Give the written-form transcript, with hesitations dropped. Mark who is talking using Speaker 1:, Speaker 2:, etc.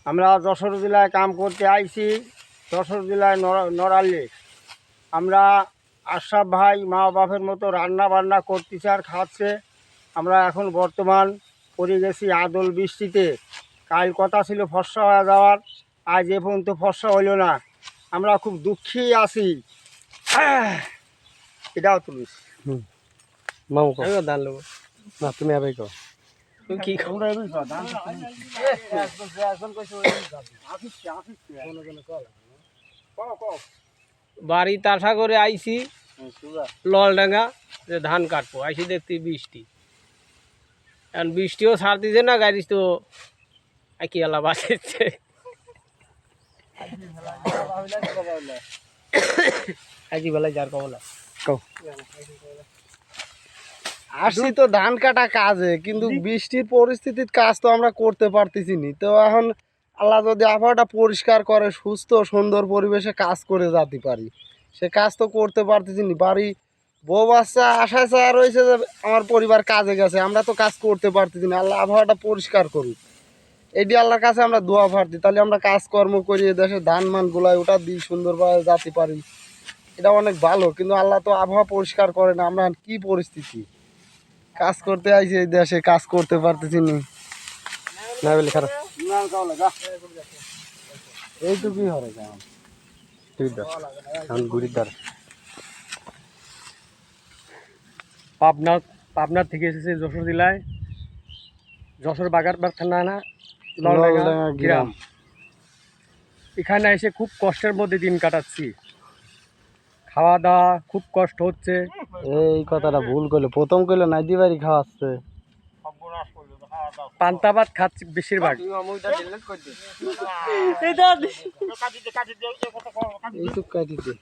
Speaker 1: আমরা যশোর জেলায় কাম করতে আইছি। যশোর জেলায় নড়াইলে আমরা আশরাফ ভাই মা বাপের মতো রান্না বান্না করতেছে আর খাচ্ছে। আমরা এখন বর্তমান পড়ে গেছি আদল বৃষ্টিতে। কাল কথা ছিল ফর্সা হয়ে যাওয়ার, আজ এ পর্যন্ত ফর্সা হইল না। আমরা খুব দুঃখী আছি। এটাও তুলিস
Speaker 2: ধান নেবো না, তুমি আবে কো কি বাড়িতে আশা করে আইছি ললডাঙ্গা যে ধান কাটবো, আইসি দেখতে বৃষ্টি। এখন বৃষ্টিও ছাড় দিছে না, গাড়ি তো একই আলা বাঁচাচ্ছে। একই বেলায় যার কবলা
Speaker 3: আসছি তো ধান কাটা কাজে, কিন্তু বৃষ্টির পরিস্থিতির কাজ তো আমরা করতে পারতেছি নি। তো এখন আল্লাহ যদি আবহাওয়াটা পরিষ্কার করে সুস্থ সুন্দর পরিবেশে কাজ করে যেতে পারি, সে কাজ তো করতে পারতেছি নি। বাড়ি বউ বাচ্চা আশায় চায় রয়েছে যে আমার পরিবার কাজে গেছে, আমরা তো কাজ করতে পারতেছি না। আল্লাহ আবহাওয়াটা পরিষ্কার করুক, এটি আল্লাহর কাছে আমরা দোয়া প্রার্থী। তাহলে আমরা কাজকর্ম করি, দেশে ধান মান গুলাই ওটা দিই সুন্দরভাবে যেতে পারি, এটা অনেক ভালো। কিন্তু আল্লাহ তো আবহাওয়া পরিষ্কার করে না। আমরা কি পরিস্থিতি, কাজ করতে আইছি এই দেশে, কাজ করতে পারতেছি না।
Speaker 2: না বলে খারাপ
Speaker 3: এইটুকুই হবে কাম।
Speaker 2: গুড়িদার পাবনার থেকে এসেছে যশোর জেলায়, যশোর বাগারপাড় থানা না ললডাঙ্গা গ্রাম। এখানে এসে খুব কষ্টের মধ্যে দিন কাটাচ্ছি। খাওয়া দাওয়া খুব কষ্ট হচ্ছে।
Speaker 3: এই কথাটা ভুল করলে, প্রথম করলে নাইদি বাড়ি খাওয়াচ্ছে।
Speaker 2: পান্তা ভাত খাচ্ছি বেশিরভাগ।
Speaker 3: এইটুক কাটি দে।